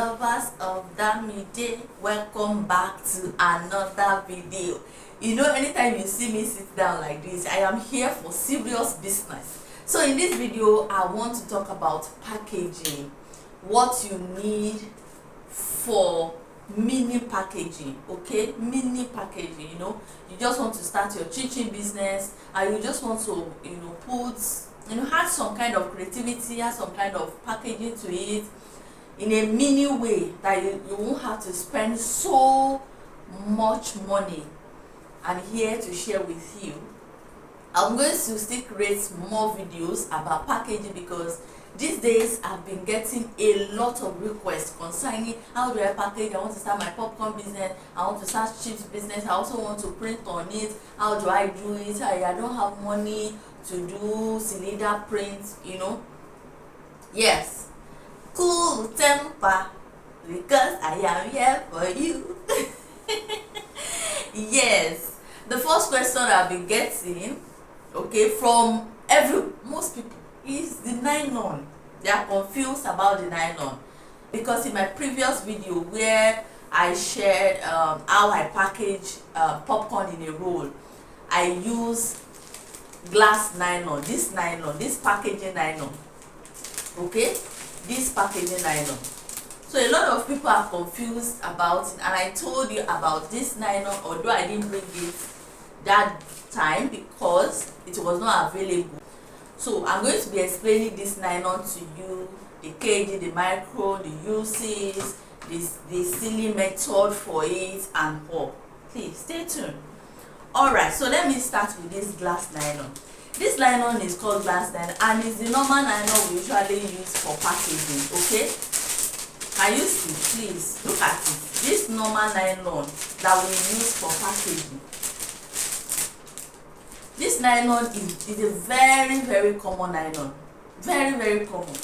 lovers of Damide, welcome back to another video. You know, anytime you see me sit down like this, I am here for serious business. So in this video, I want to talk about packaging, what you need for mini packaging. Okay, mini packaging, you know, you just want to start your chinchin business and you just want to, add some kind of creativity, add some kind of packaging to it in a mini way that you won't have to spend so much money. I'm here to share with you. I'm going to still create more videos about packaging because these days I've been getting a lot of requests concerning how do I package. I want to start my popcorn business, I want to start chips business, I also want to print on it. How do I do it? I don't have money to do cylinder print, Yes, cool temper, because I am here for you. Yes, the first question I've been getting, from most people is the nylon. They are confused about the nylon because in my previous video where I shared how I package popcorn in a roll, I use glass nylon, this packaging nylon. This packaging nylon. So a lot of people are confused about it, and I told you about this nylon, although I didn't bring it that time because it was not available. So I'm going to be explaining this nylon to you, the KG, the Micron, the uses, the sealing method for it, and all. Please stay tuned. Alright, so let me start with this glass nylon. This nylon is called glass nylon and it's the normal nylon we usually use for packaging. Can you see? Please look at it. This normal nylon that we use for packaging. This nylon is a very, very common nylon. Very, very common.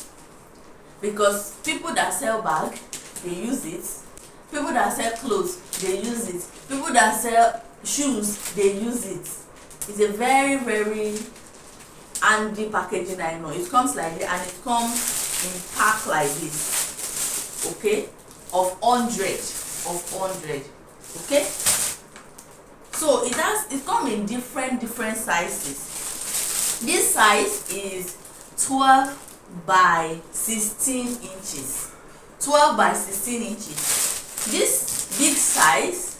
Because people that sell bag, they use it. People that sell clothes, they use it. People that sell shoes, they use it. It's a very, very handy packaging nylon. It comes like this and it comes in pack like this. Of 100. So it comes in different sizes. This size is 12 by 16 inches. 12 by 16 inches. This big size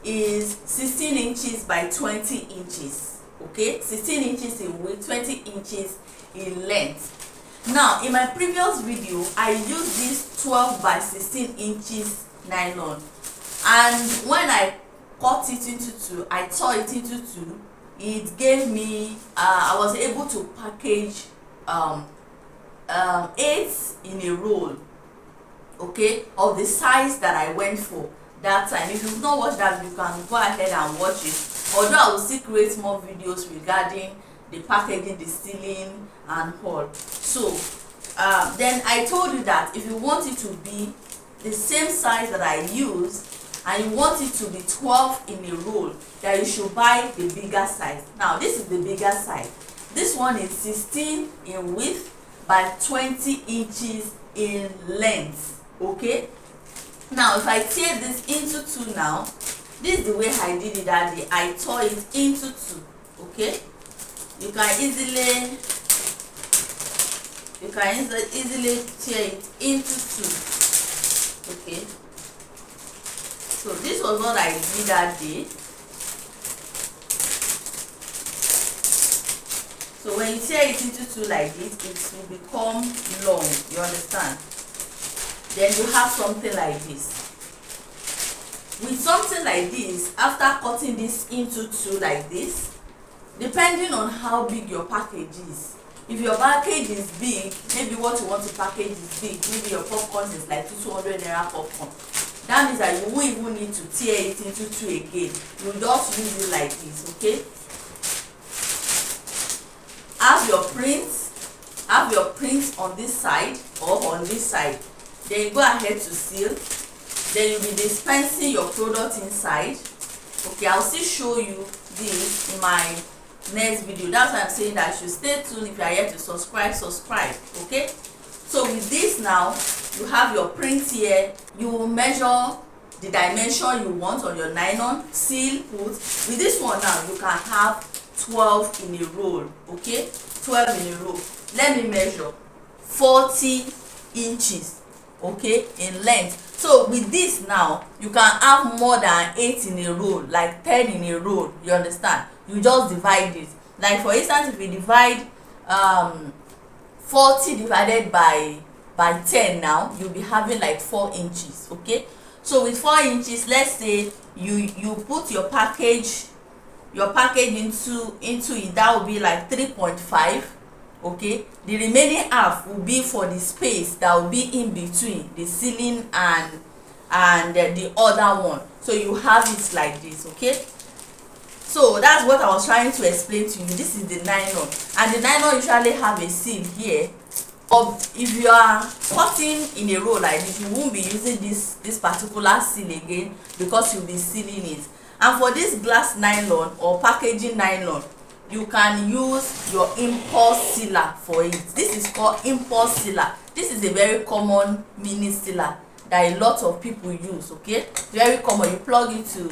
is 16 inches by 20 inches. 16 inches in width, 20 inches in length. Now in my previous video I used this 12 by 16 inches nylon, and when I cut it into two, I tore it into two, it gave me I was able to package 8 in a roll, of the size that I went for that time. If you've not watched that, you can go ahead and watch it, although I will still create more videos regarding the packaging, the sealing and all. So then I told you that if you want it to be the same size that I used and you want it to be 12 in a roll, that you should buy the bigger size. Now this is the bigger size. This one is 16 in width by 20 inches in length. Now if I tear this into two now, this is the way I did it that day. I tore it into two. You can easily tear it into two. So this was what I did that day. So when you tear it into two like this, it will become long. You understand? Then you have something like this. With something like this, after cutting this into two like this, depending on how big your package is, if your package is big, maybe what you want to package is big, maybe your popcorn is like 200 naira popcorn, that means that you won't even need to tear it into two again. You just use it like this. Have your print on this side or on this side, then you go ahead to seal. Then you'll be dispensing your product inside. I'll still show you this in my next video. That's why I'm saying that you should stay tuned. If you are here to subscribe. So with this now, you have your print here. You will measure the dimension you want on your nylon, seal, put. With this one now, you can have 12 in a roll. Okay, 12 in a row. Let me measure 40 inches, okay, in length. So with this now, you can have more than 8 in a row, like 10 in a row. You understand? You just divide it. Like for instance, if we divide 40 divided by 10 now, you'll be having like 4 inches. Okay, so with 4 inches, let's say you put your package into it, that will be like 3.5. okay, the remaining half will be for the space that will be in between the ceiling and the other one. So you have it like this. Okay, so that's what I was trying to explain to you. This is the nylon, and the nylon usually have a seal here. But if you are cutting in a row like this, you won't be using this particular seal again, because you'll be sealing it. And for this glass nylon or packaging nylon, you can use your impulse sealer for it. This is called impulse sealer. This is a very common mini sealer that a lot of people use. Okay, very common. You plug it to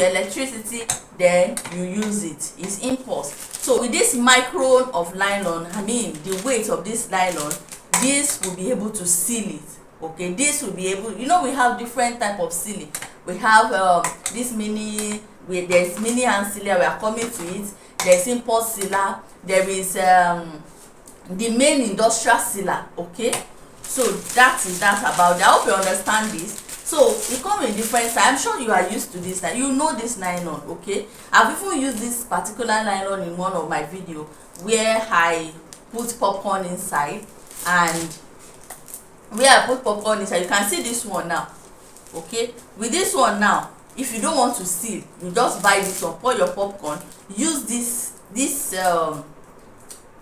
electricity, then you use it. It's impulse. So with this micron of nylon, I mean the weight of this nylon, this will be able to seal it. Okay, this will be able, you know, we have different type of sealing. We have this mini, there's mini hand sealer, we are coming to it. There's impulse sealer, there is the main industrial sealer. Okay, so that is that about it. I hope you understand this. So it comes in different size. I'm sure you are used to this. You know this nylon. Okay, I've even used this particular nylon in one of my video where I put popcorn inside, and where I put popcorn inside, you can see this one now. Okay, with this one now, if you don't want to seal, you just buy this one, pour your popcorn, use this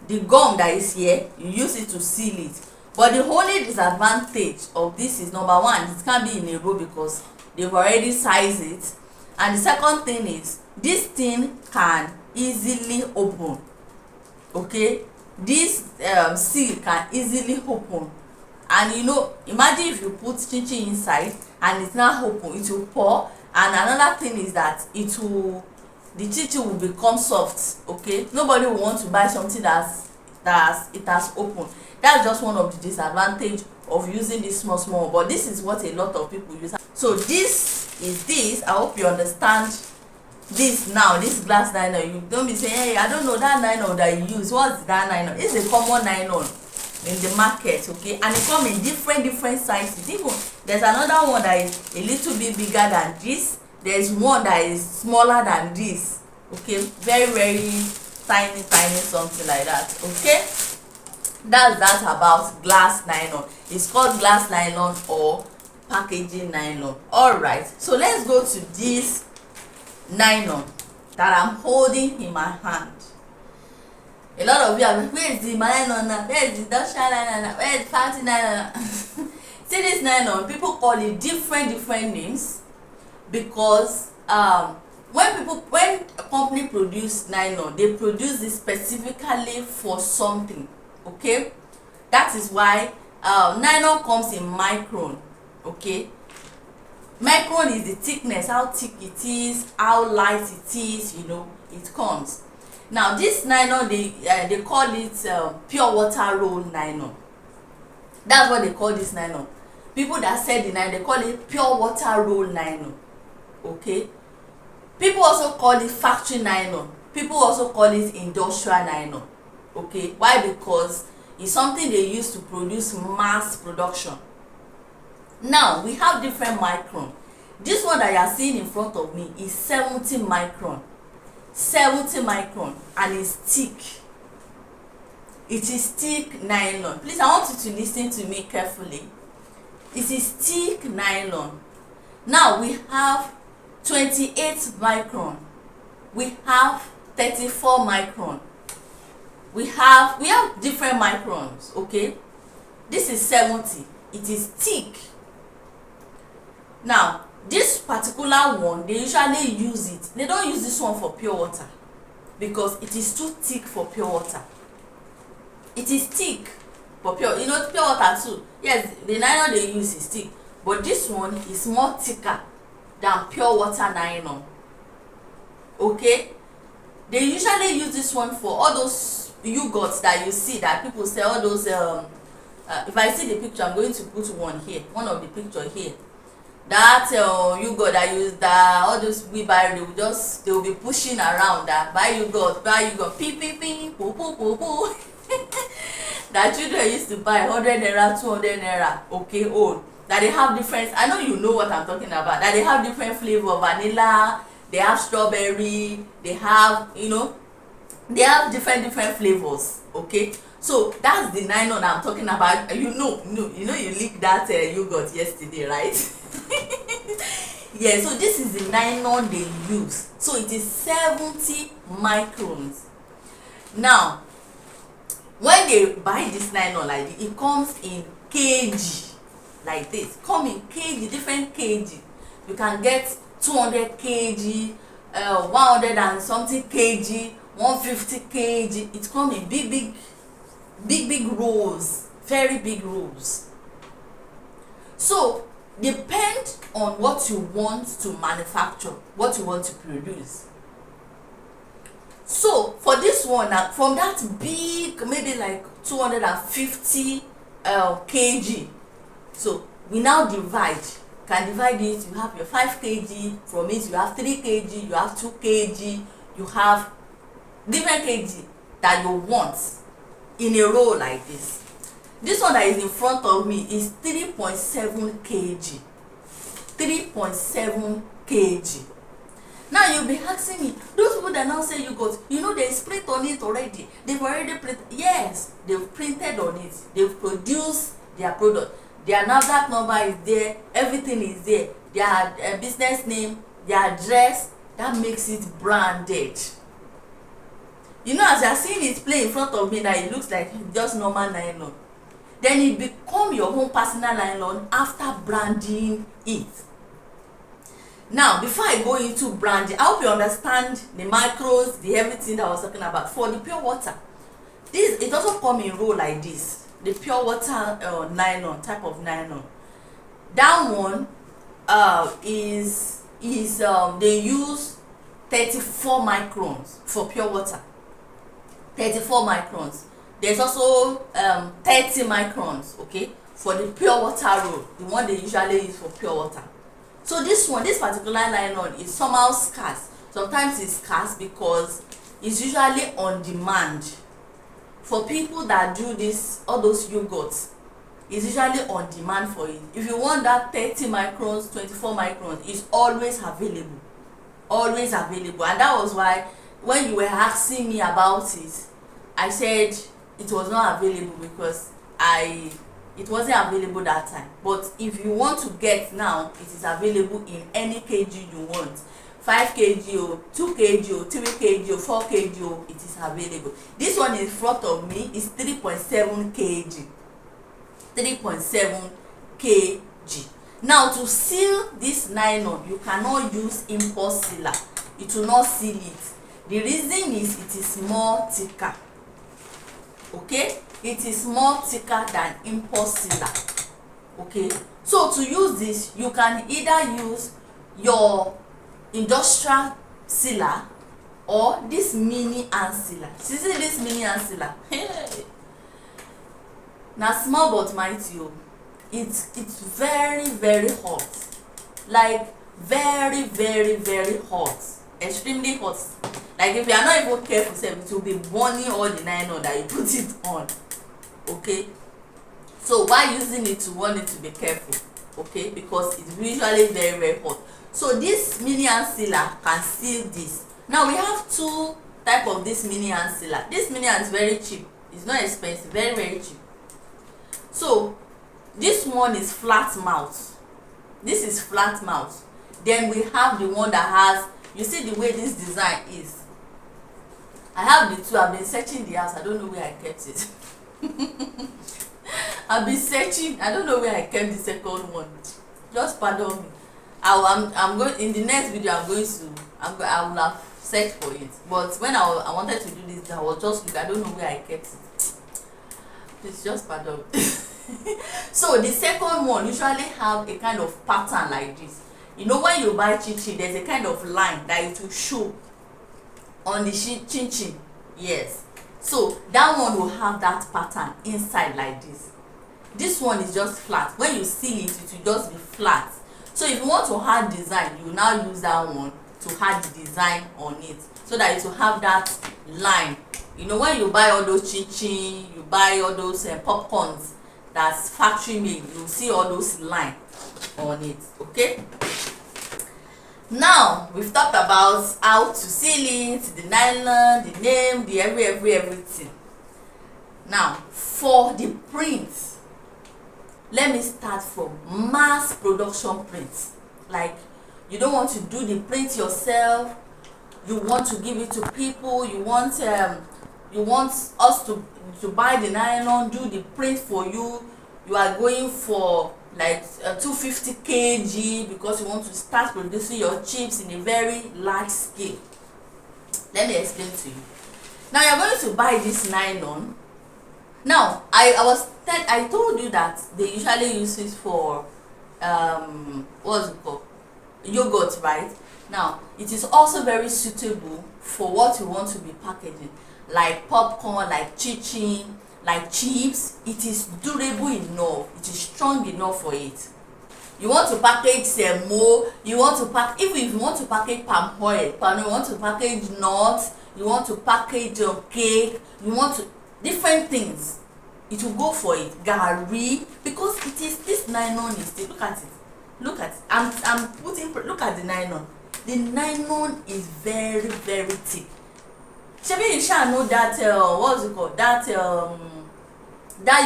the gum that is here, you use it to seal it. But the only disadvantage of this is, number one, it can't be in a row because they've already sized it. And the second thing is, this thing can easily open. Okay, this seal can easily open. And you know, imagine if you put chinchin inside and it's not open, it will pour. And another thing is that the chinchin will become soft. Okay, nobody will want to buy something that it has opened. That's just one of the disadvantage of using this small, but this is what a lot of people use. So this is this. I hope you understand this now. This glass nylon, you don't be saying, hey, I don't know that nylon that you use. What's that nylon? It's a common nylon in the market. Okay, and it comes in different sizes. Even there's another one that is a little bit bigger than this. There's one that is smaller than this. Okay, very tiny something like that. Okay, that's that about glass nylon. It's called glass nylon or packaging nylon. All right, so let's go to this nylon that I'm holding in my hand. A lot of you are like, where is the nylon now? Where is the industrial nylon now? Where is the packaging nylon? See, this nylon, people call it different names because when a company produce nylon, they produce it specifically for something. Okay, that is why nylon comes in micron. Okay, micron is the thickness, how thick it is, how light it is, you know, it comes. Now this nylon, they call it pure water roll nylon. That's what they call this nylon. People that sell the nylon, they call it pure water roll nylon. Okay, people also call it factory nylon. People also call it industrial nylon. Okay, why? Because it's something they use to produce mass production. Now we have different micron. This one that you are seeing in front of me is 70 micron. 70 micron, and it's thick. It is thick nylon. Please, I want you to listen to me carefully. It is thick nylon. Now we have 28 micron. We have 34 micron. We have different microns. Okay, this is 70. It is thick. Now this particular one, they usually use it. They don't use this one for pure water because it is too thick for pure water. It is thick. for pure, you know, pure water too. Yes, the nylon they use is thick, but this one is more thicker than pure water nylon. Okay, they usually use this one for all those yogurts that you see that people sell, all those if I see the picture, I'm going to put one here, one of the picture here, that yogurt that use that all those wheelbarrow, they will be pushing around that buy yogurt, pee pee pee, poo poo poo poo. That children used to buy 100 naira, 200 naira, okay, old, that they have different, I know you know what I'm talking about, that they have different flavor, vanilla, they have strawberry, they have, you know, they have different flavors. Okay, so that's the nylon I'm talking about. You know you leaked that yogurt yesterday, right? Yeah, so this is the nylon they use. So it is 70 microns. Now when they buy this nylon like this, it comes in kg like this, come in kg, different kg. You can get 200 kg, 100 and something kg, 150 kg. It come in big rolls, very big rolls. So depend on what you want to manufacture, what you want to produce. So for this one, from that big, maybe like 250 kg, so we now can divide it. You have your 5 kg, from it you have 3 kg, you have 2 kg, you have different kg that you want in a row like this. This one that is in front of me is 3.7 kg. 3.7 kg. Now you'll be asking me, those people that now say you got, you know, they print on it already. They've already printed. Yes, they've printed on it. They've produced their product. Their NAFDAC number is there. Everything is there. Their business name, their address. That makes it branded. You know, as you're seeing it play in front of me, that it looks like just normal nylon. Then it become your own personal nylon after branding it. Now, before I go into branding, I hope you understand the micros, the everything that I was talking about. For the pure water, it also come in roll like this. The pure water nylon, type of nylon. That one is they use 34 microns for pure water. 34 microns. There's also 30 microns, okay, for the pure water roll, the one they usually use for pure water. So this particular nylon is somehow scarce. Sometimes it's scarce because it's usually on demand. For people that do this, all those yogurts, it's usually on demand for it. If you want that 30 microns, 24 microns, it's always available. Always available. And that was why when you were asking me about it, I said it was not available because it wasn't available that time. But if you want to get now, it is available in any kg you want. 5 kg or 2 kg or 3 kg or 4 kg or it is available. This one in front of me is 3.7 kg. 3.7 kg. Now to seal this nylon, you cannot use import sealer. It will not seal it. The reason is it is more thicker. Okay, it is more thicker than import sealer. Okay, so to use this, you can either use your industrial sealer or this mini hand sealer. See this mini hand sealer? Hey, now small but mighty. It's very hot, like very hot, extremely hot. Like if you are not even careful, it will be burning all the nylon that you put it on. Okay, so while using it, you want it to be careful. Okay, because it's usually very hot. So this mini hand sealer can seal this. Now we have two type of this mini hand sealer. This mini hand is very cheap. It's not expensive, very cheap. So this one is flat mouth. This is flat mouth. Then we have the one that has, you see the way this design is. I have the two. I've been searching the house. I don't know where I kept it. I've been searching. I don't know where I kept the second one. Just pardon me. I'm going in the next video. I will have searched for it. But when I wanted to do this, I was just looking. I don't know where I kept it. Please just pardon. So the second one usually have a kind of pattern like this. You know, when you buy chin, there's a kind of line that it will show on the chin. Yes, so that one will have that pattern inside like this. This one is just flat. When you seal it, it will just be flat. So if you want to add design, you now use that one to add the design on it, so that it will have that line. You know, when you buy all those chin, you buy all those popcorns that's factory made, you see all those line on it. Okay, now we've talked about how to seal it, the nylon, the name, the everything. Now for the print, let me start from mass production print. Like, you don't want to do the print yourself, you want to give it to people, you want us to buy the nylon, do the print for you. You are going for like 250 kg because you want to start producing your chips in a very large scale. Let me explain to you. Now you're going to buy this nylon. Now I told you that they usually use it for what's it called, yogurt, right? Now it is also very suitable for what you want to be packaging, like popcorn, like chinchin, like chips. It is durable enough, it is strong enough for it. You want to package semo, you want to pack, even if you want to package palm oil, you want to package nuts, you want to package cake, you want to different things, it will go for it. Gari, because it is, this nylon is thick. Look at it. I'm putting, look at the nylon. The nylon is very thick. Shebi, you shall know that what's it called, that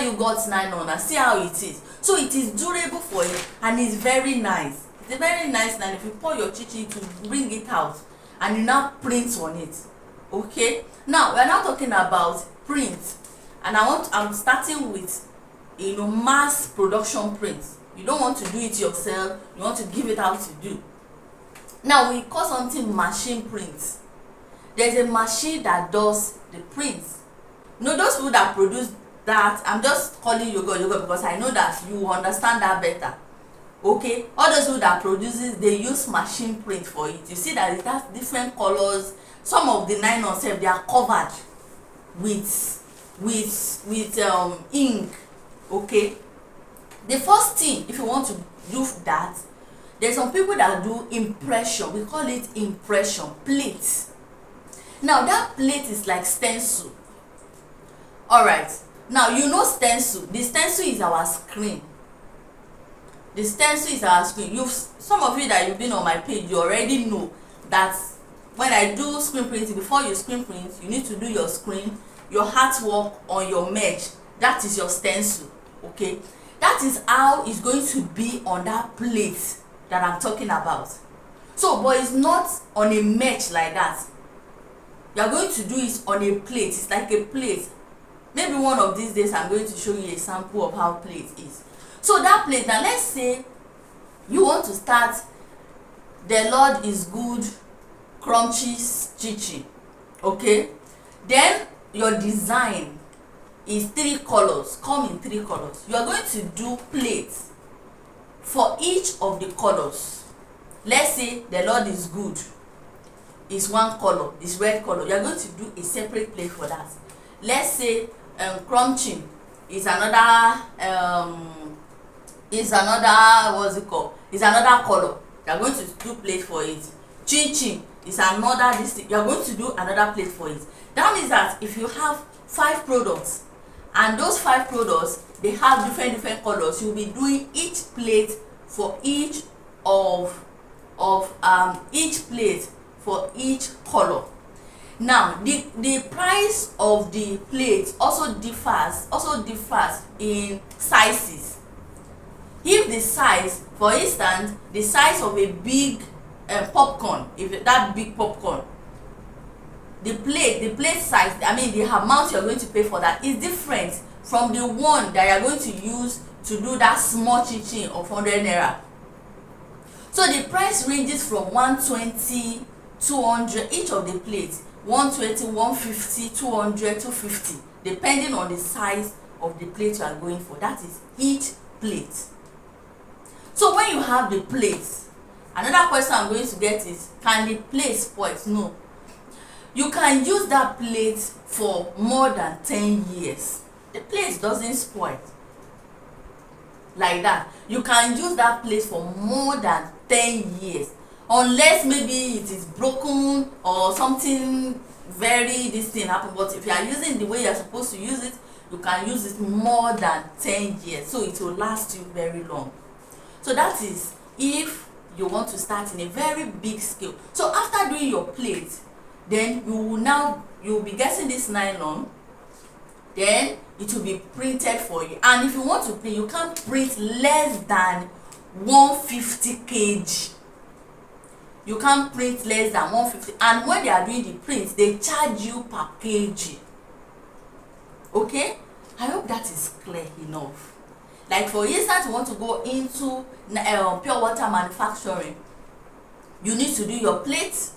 yogurt nylon, and see how it is. So it is durable for it, and it's very nice. It's a very nice nylon. If you pour your chichi to bring it out, and you now print on it. Okay, now we are now talking about print, and I'm starting with, you know, mass production print. You don't want to do it yourself, you want to give it out to do. Now we call something machine print. There's a machine that does the print. You know, those people that produce that, I'm just calling yogurt because I know that you understand that better. Okay, all those people that produces, they use machine print for it. You see that it has different colors. Some of the nylon self, they are covered with ink. Okay, the first thing, if you want to do that, there's some people that do impression. We call it impression plate. Now that plate is like stencil. All right, now you know stencil. The stencil is our screen. The stencil is our screen. Some of you that you've been on my page, you already know that when I do screen printing, before you screen print, you need to do your screen, your artwork on your mesh. That is your stencil. Okay, that is how it's going to be on that plate that I'm talking about. So, but it's not on a mesh like that. You are going to do it on a plate. It's like a plate. Maybe one of these days I'm going to show you a sample of how plate is. So that plate, now let's say you want to start the Lord is good crunchy chichi. Okay, then your design is 3 colors, come in 3 colors. You are going to do plates for each of the colors. Let's say the Lord is good is one color, is red color. You are going to do a separate plate for that. Let's say crunching is another what's it called, is another color. You are going to do plate for it. Chin is another this thing. You are going to do another plate for it. That means that if you have 5 products, and those 5 products, they have different colors, you'll be doing each plate for each of each plate for each color. Now the price of the plate also differs in sizes. If the size, for instance, the size of a big popcorn, if that big popcorn, the plate size, I mean the amount you're going to pay for that is different from the one that you're going to use to do that small chinchin of 100 naira. So the price ranges from 120, 200, each of the plates, 120, 150, 200, 250, depending on the size of the plate you are going for. That is each plate. So when you have the plate, another question I'm going to get is, can the plate spoil? No. You can use that plate for more than 10 years. The plate doesn't spoil like that. You can use that plate for more than 10 years, unless maybe it is broken or something very this thing happen. But if you are using the way you are supposed to use it, you can use it more than 10 years, so it will last you very long. So that is if you want to start in a very big scale. So after doing your plate, then you will be getting this nylon, then it will be printed for you. And if you want to print, you can't print less than 150 kg. You can't print less than 150. And when they are doing the print, they charge you per kg. Okay, I hope that is clear enough. Like for instance, you want to go into pure water manufacturing, you need to do your plate,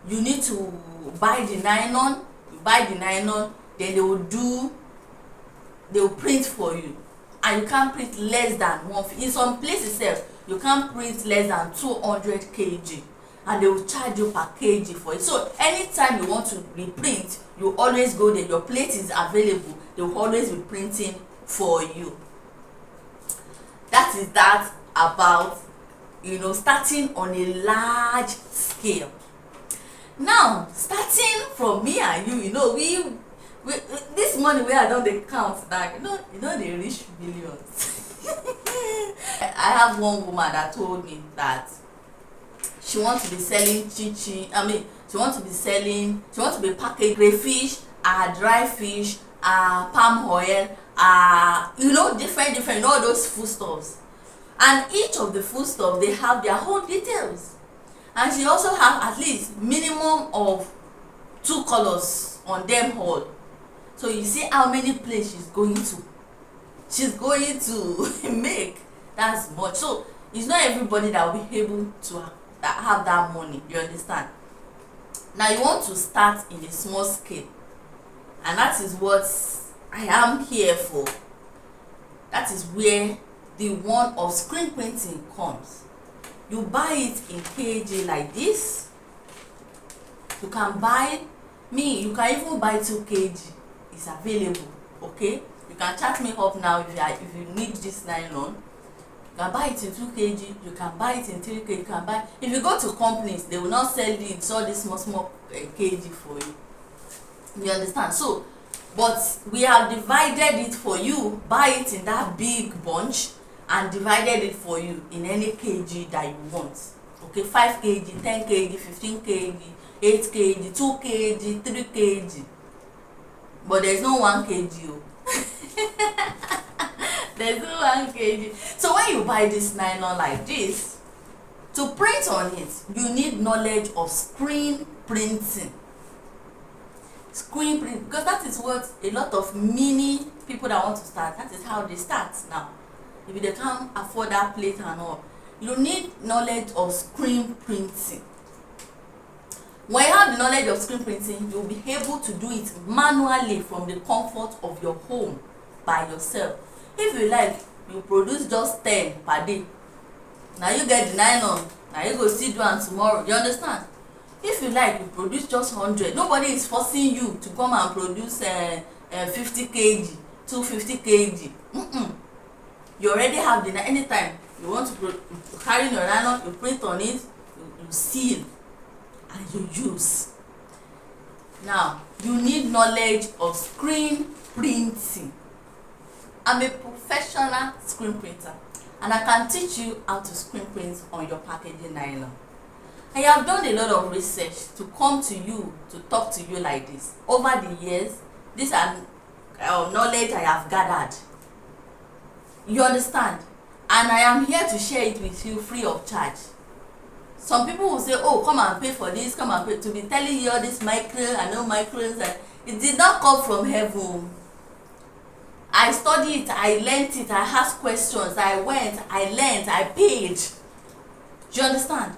you need to buy the nylon. You buy the nylon, then they will print for you, and you can't print less than 150. In some places sef, you can't print less than 200 kg, and they will charge you per kg for it. So anytime you want to reprint, you always go there. Your plate is available, they will always be printing for you. That is that about starting on a large scale. Now starting from me and you, we this money wey I don dey count now, dey reach millions. I have one woman that told me that she wants to be selling she wants to be packaging crayfish, dry fish, palm oil, different all those foodstuffs. And each of the foodstuffs, they have their own details. And she also have at least minimum of 2 colors on them all. So you see how many plates she's going to make. That's much. So it's not everybody that will be able to have that money. You understand? Now you want to start in a small scale, and that is what I am here for. That is where the one of screen printing comes. You buy it in kg like this. You can buy you can even buy 2 kg. It's available. Okay, you can chat me up now if you need this nylon. You can buy it in 2 kg, you can buy it in 3 kg, you can buy. If you go to companies, they will not sell it all this small kg for you. You understand? So but we have divided it for you. Buy it in that big bunch and divided it for you in any kg that you want. Okay, 5 kg, 10 kg, 15 kg, 8 kg, 2 kg, 3 kg. But there's no 1 kg. There's no 1 kg. So when you buy this nylon like this, to print on it, you need knowledge of screen printing. Screen print, because that is what a lot of mini people that want to start, that is how they start now. If they can't afford that plate and all, you need knowledge of screen printing. When you have the knowledge of screen printing, you'll be able to do it manually from the comfort of your home by yourself. If you like, you produce just 10 per day. Now you get the nylon, now you go still do it tomorrow. You understand? If you like, you produce just 100. Nobody is forcing you to come and produce 50 kg, 250 kg. You already have the anytime you want to carry your nylon, you print on it, you seal, and you use. Now you need knowledge of screen printing. I'm a professional screen printer, and I can teach you how to screen print on your packaging nylon. I have done a lot of research to come to you, to talk to you like this. Over the years, these are knowledge I have gathered. You understand? And I am here to share it with you free of charge. Some people will say, oh, come and pay for this, come and pay, to be telling you all this Micron and no Microns. And it did not come from heaven. I studied it, I learned it, I asked questions, I went, I learned, I paid. Do you understand?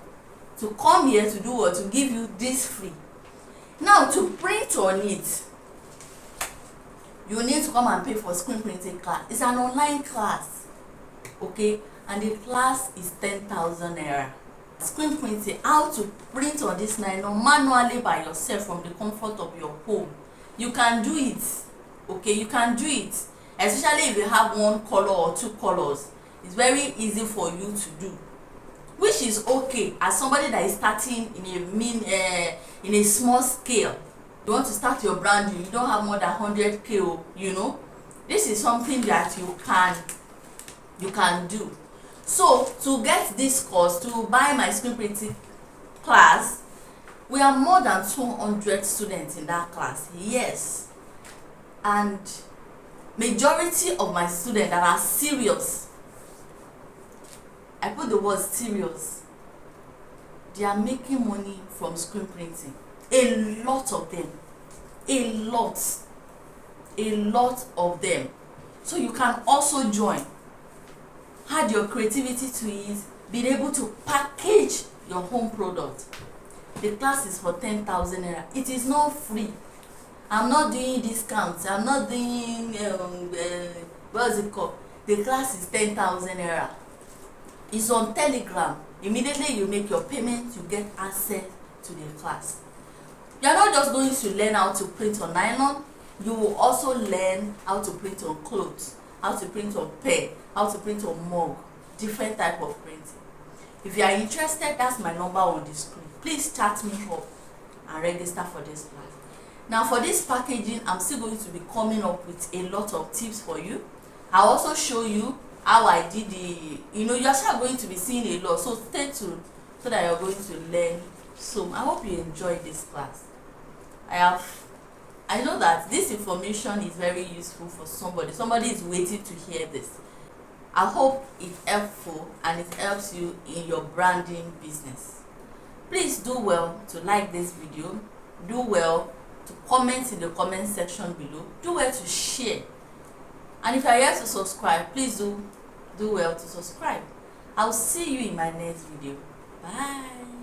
To come here to do what? To give you this free. Now to print on it, you need to come and pay for screen printing class. It's an online class, okay, and the class is 10,000 naira. Screen printing, how to print on this nylon manually by yourself from the comfort of your home. You can do it, okay, you can do it, especially if you have one color or two colors. It's very easy for you to do, which is okay as somebody that is starting in a small scale. You want to start your brand, you don't have more than 100k, you know, this is something that you can do. So to get this course, to buy my screen printing class, we are more than 200 students in that class, yes, and majority of my students that are serious, I put the word serious, they are making money from screen printing. A lot of them, a lot of them. So you can also join, add your creativity to it, being able to package your home product. The class is for 10,000 naira. It is not free. I'm not doing discounts, I'm not doing what is it called, the class is 10,000 naira. It's on Telegram. Immediately you make your payment, you get access to the class. You are not just going to learn how to print on nylon, you will also learn how to print on clothes, how to print on pen, how to print on mug, different type of printing. If you are interested, that's my number on the screen. Please chat me up and register for this class. Now for this packaging, I'm still going to be coming up with a lot of tips for you. I'll also show you how I did the, you're actually going to be seeing a lot, so stay tuned so that you're going to learn. So I hope you enjoy this class. I know that this information is very useful for somebody is waiting to hear this. I hope it's helpful and it helps you in your branding business. Please do well to like this video, do well to comment in the comment section below, do well to share, and if you are yet to subscribe, please do well to subscribe. I'll see you in my next video. Bye.